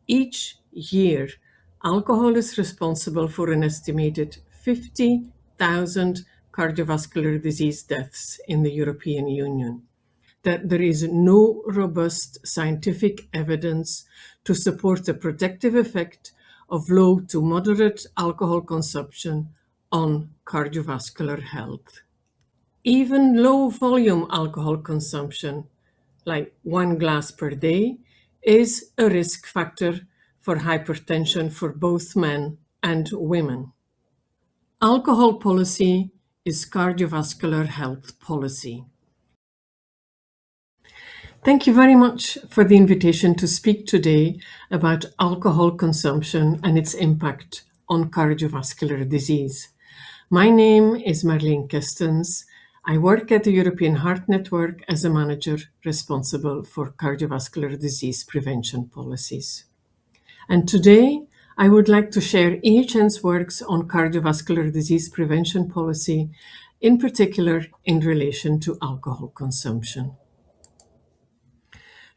Each year, alcohol is responsible for an estimated 50,000 cardiovascular disease deaths in the European Union. That there is no robust scientific evidence to support the protective effect of low to moderate alcohol consumption on cardiovascular health. Even low volume alcohol consumption, like 1 glass per day, is a risk factor for hypertension for both men and women. Alcohol policy is cardiovascular health policy. Thank you very much for the invitation to speak today about alcohol consumption and its impact on cardiovascular disease. My name is Marleen Kestens. I work at the European Heart Network as a manager responsible for cardiovascular disease prevention policies. And today, I would like to share EHN's works on cardiovascular disease prevention policy, in particular in relation to alcohol consumption.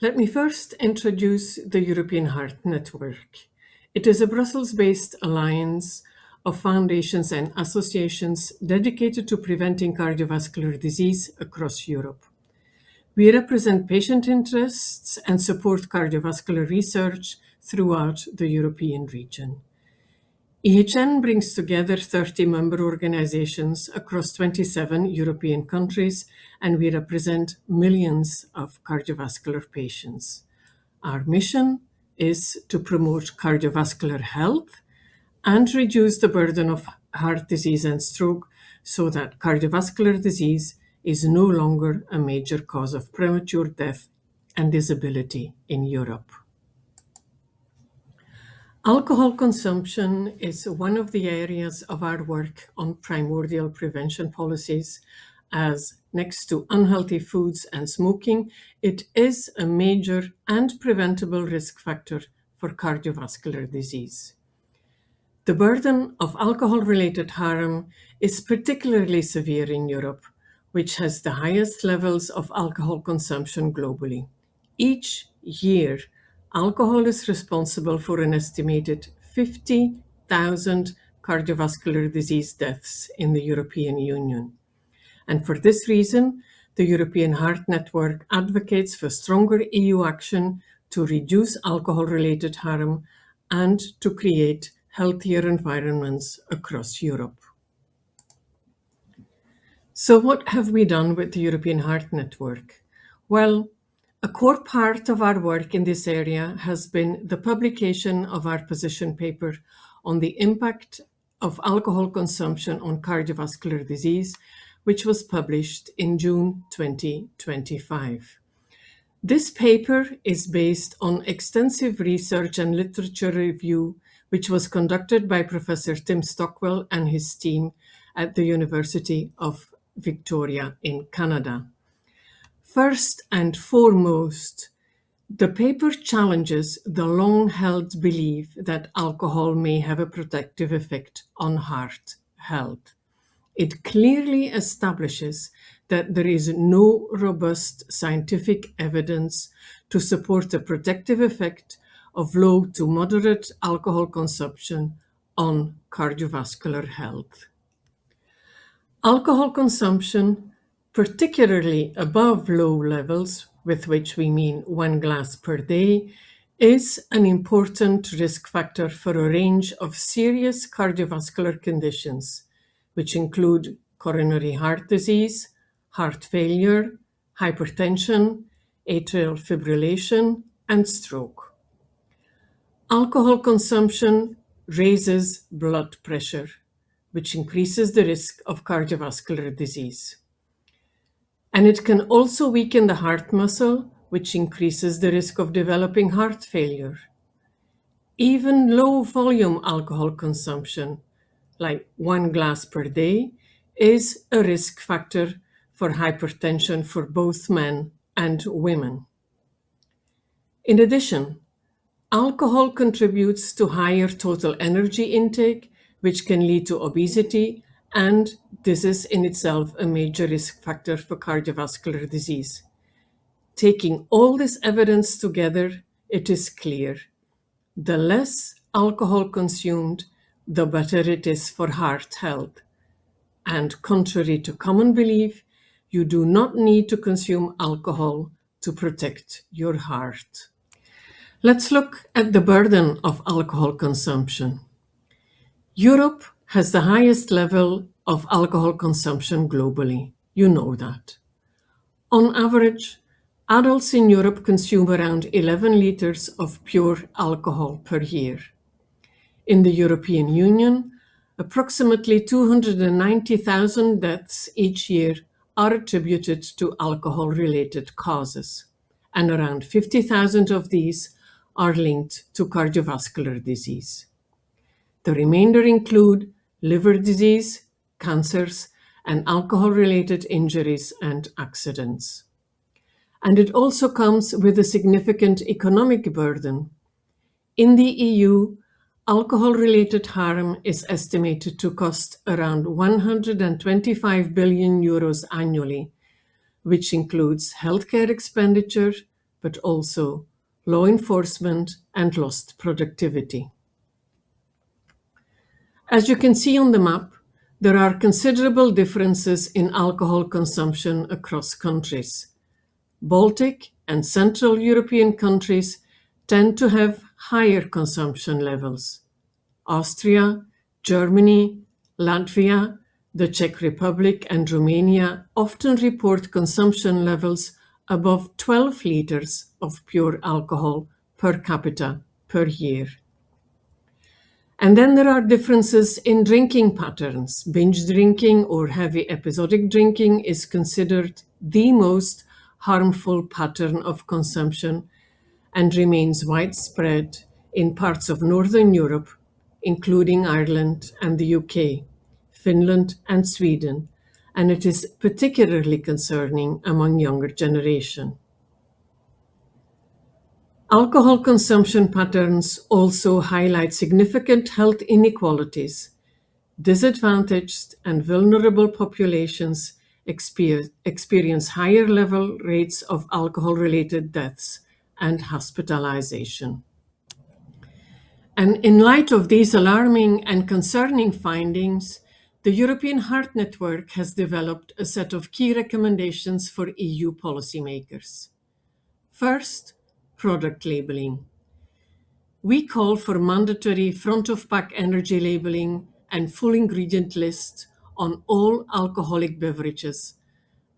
Let me first introduce the European Heart Network. It is a Brussels-based alliance of foundations and associations dedicated to preventing cardiovascular disease across Europe. We represent patient interests and support cardiovascular research throughout the European region. EHN brings together 30 member organizations across 27 European countries, and we represent millions of cardiovascular patients. Our mission is to promote cardiovascular health and reduce the burden of heart disease and stroke so that cardiovascular disease is no longer a major cause of premature death and disability in Europe. Alcohol consumption is one of the areas of our work on primordial prevention policies, as next to unhealthy foods and smoking, it is a major and preventable risk factor for cardiovascular disease. The burden of alcohol-related harm is particularly severe in Europe, which has the highest levels of alcohol consumption globally. Each year, alcohol is responsible for an estimated 50,000 cardiovascular disease deaths in the European Union. And for this reason, the European Heart Network advocates for stronger EU action to reduce alcohol-related harm and to create healthier environments across Europe. So what have we done with the European Heart Network? Well, a core part of our work in this area has been the publication of our position paper on the impact of alcohol consumption on cardiovascular disease, which was published in June 2025. This paper is based on extensive research and literature review, which was conducted by Professor Tim Stockwell and his team at the University of Victoria in Canada. First and foremost, the paper challenges the long-held belief that alcohol may have a protective effect on heart health. It clearly establishes that there is no robust scientific evidence to support the protective effect of low to moderate alcohol consumption on cardiovascular health. Alcohol consumption, particularly above low levels, with which we mean 1 glass per day, is an important risk factor for a range of serious cardiovascular conditions, which include coronary heart disease, heart failure, hypertension, atrial fibrillation, and stroke. Alcohol consumption raises blood pressure, which increases the risk of cardiovascular disease. And it can also weaken the heart muscle, which increases the risk of developing heart failure. Even low volume alcohol consumption, like 1 glass per day, is a risk factor for hypertension for both men and women. In addition, alcohol contributes to higher total energy intake, which can lead to obesity, and this is in itself a major risk factor for cardiovascular disease. Taking all this evidence together, it is clear the less alcohol consumed, the better it is for heart health. And contrary to common belief, you do not need to consume alcohol to protect your heart. Let's look at the burden of alcohol consumption. Europe has the highest level of alcohol consumption globally. You know that. On average, adults in Europe consume around 11 liters of pure alcohol per year. In the European Union, approximately 290,000 deaths each year are attributed to alcohol-related causes, and around 50,000 of these are linked to cardiovascular disease. The remainder include liver disease, cancers, and alcohol-related injuries and accidents. And it also comes with a significant economic burden. In the EU, alcohol-related harm is estimated to cost around 125 billion euros annually, which includes healthcare expenditure, but also law enforcement and lost productivity. As you can see on the map, there are considerable differences in alcohol consumption across countries. Baltic and Central European countries tend to have higher consumption levels. Austria, Germany, Latvia, the Czech Republic, and Romania often report consumption levels above 12 liters of pure alcohol per capita per year. And then there are differences in drinking patterns. Binge drinking or heavy episodic drinking is considered the most harmful pattern of consumption and remains widespread in parts of Northern Europe, including Ireland and the UK, Finland and Sweden, and it is particularly concerning among younger generation. Alcohol consumption patterns also highlight significant health inequalities. Disadvantaged and vulnerable populations experience higher level rates of alcohol-related deaths and hospitalization. And in light of these alarming and concerning findings, the European Heart Network has developed a set of key recommendations for EU policymakers. First, product labeling. We call for mandatory front-of-pack energy labeling and full ingredient list on all alcoholic beverages,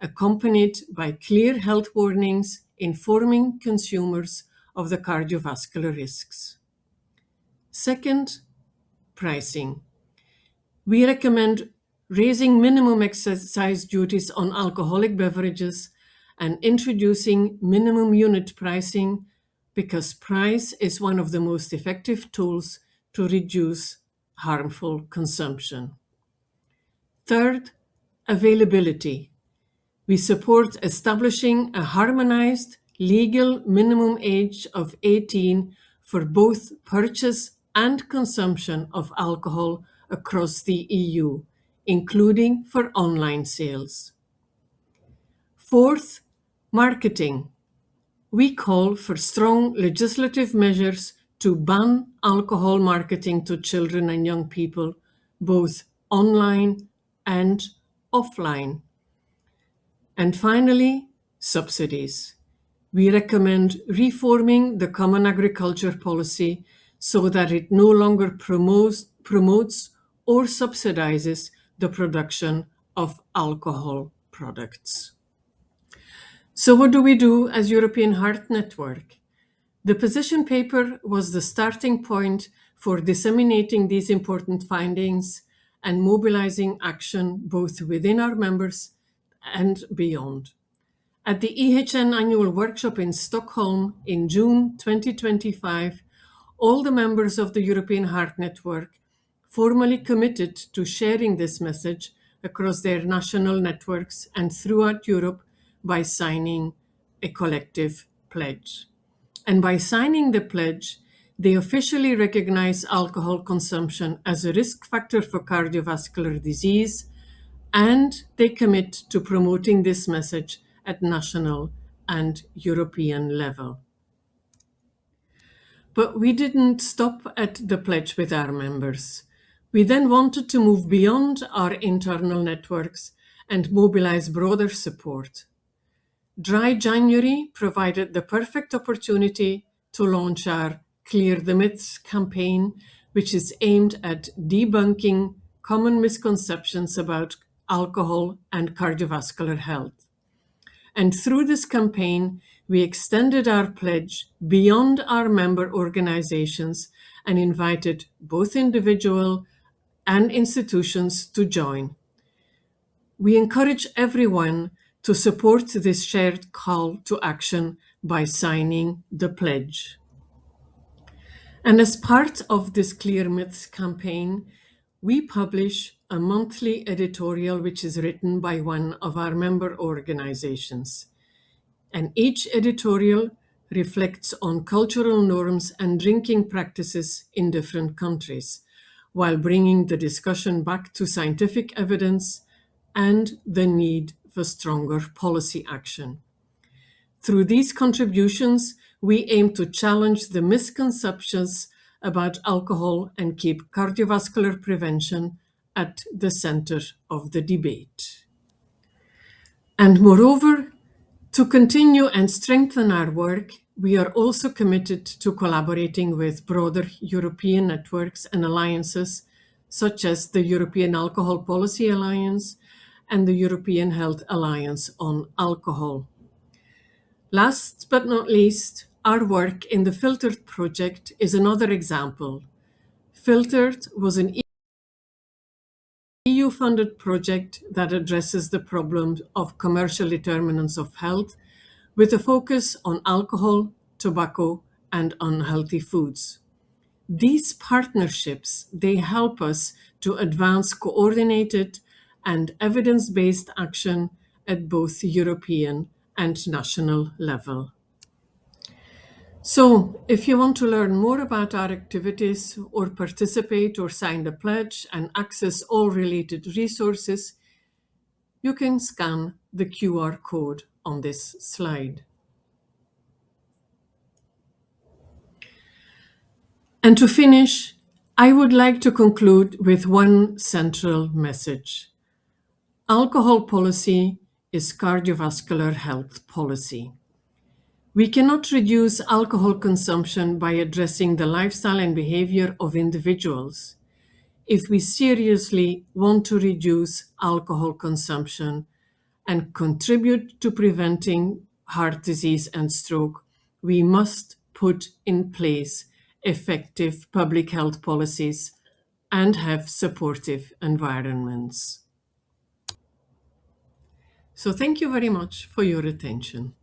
accompanied by clear health warnings informing consumers of the cardiovascular risks. Second, pricing. We recommend raising minimum excise duties on alcoholic beverages and introducing minimum unit pricing because price is one of the most effective tools to reduce harmful consumption. Third, availability. We support establishing a harmonized legal minimum age of 18 for both purchase and consumption of alcohol across the EU, including for online sales. Fourth, marketing. We call for strong legislative measures to ban alcohol marketing to children and young people, both online and offline. And finally, subsidies. We recommend reforming the Common Agriculture Policy so that it no longer promotes or subsidizes the production of alcohol products. So what do we do as European Heart Network? The position paper was the starting point for disseminating these important findings and mobilizing action both within our members and beyond. At the EHN annual workshop in Stockholm in June 2025, all the members of the European Heart Network formally committed to sharing this message across their national networks and throughout Europe by signing a collective pledge. And by signing the pledge, they officially recognize alcohol consumption as a risk factor for cardiovascular disease, and they commit to promoting this message at national and European level. But we didn't stop at the pledge with our members. We then wanted to move beyond our internal networks and mobilize broader support. Dry January provided the perfect opportunity to launch our Clear the Myths campaign, which is aimed at debunking common misconceptions about alcohol and cardiovascular health. And through this campaign, we extended our pledge beyond our member organizations and invited both individual and institutions to join. We encourage everyone to support this shared call to action by signing the pledge. And as part of this Clear Myths campaign, we publish a monthly editorial which is written by one of our member organizations. And each editorial reflects on cultural norms and drinking practices in different countries, while bringing the discussion back to scientific evidence and the need for stronger policy action. Through these contributions, we aim to challenge the misconceptions about alcohol and keep cardiovascular prevention at the center of the debate. And moreover, to continue and strengthen our work, we are also committed to collaborating with broader European networks and alliances, such as the European Alcohol Policy Alliance and the European Health Alliance on Alcohol. Last but not least, our work in the Filtered project is another example. Filtered was an EU-funded project that addresses the problem of commercial determinants of health with a focus on alcohol, tobacco, and unhealthy foods. These partnerships, they help us to advance coordinated and evidence-based action at both European and national level. So, if you want to learn more about our activities or participate or sign the pledge and access all related resources, you can scan the QR code on this slide. And to finish, I would like to conclude with one central message. Alcohol policy is cardiovascular health policy. We cannot reduce alcohol consumption by addressing the lifestyle and behavior of individuals. If we seriously want to reduce alcohol consumption and contribute to preventing heart disease and stroke, we must put in place effective public health policies and have supportive environments. So thank you very much for your attention.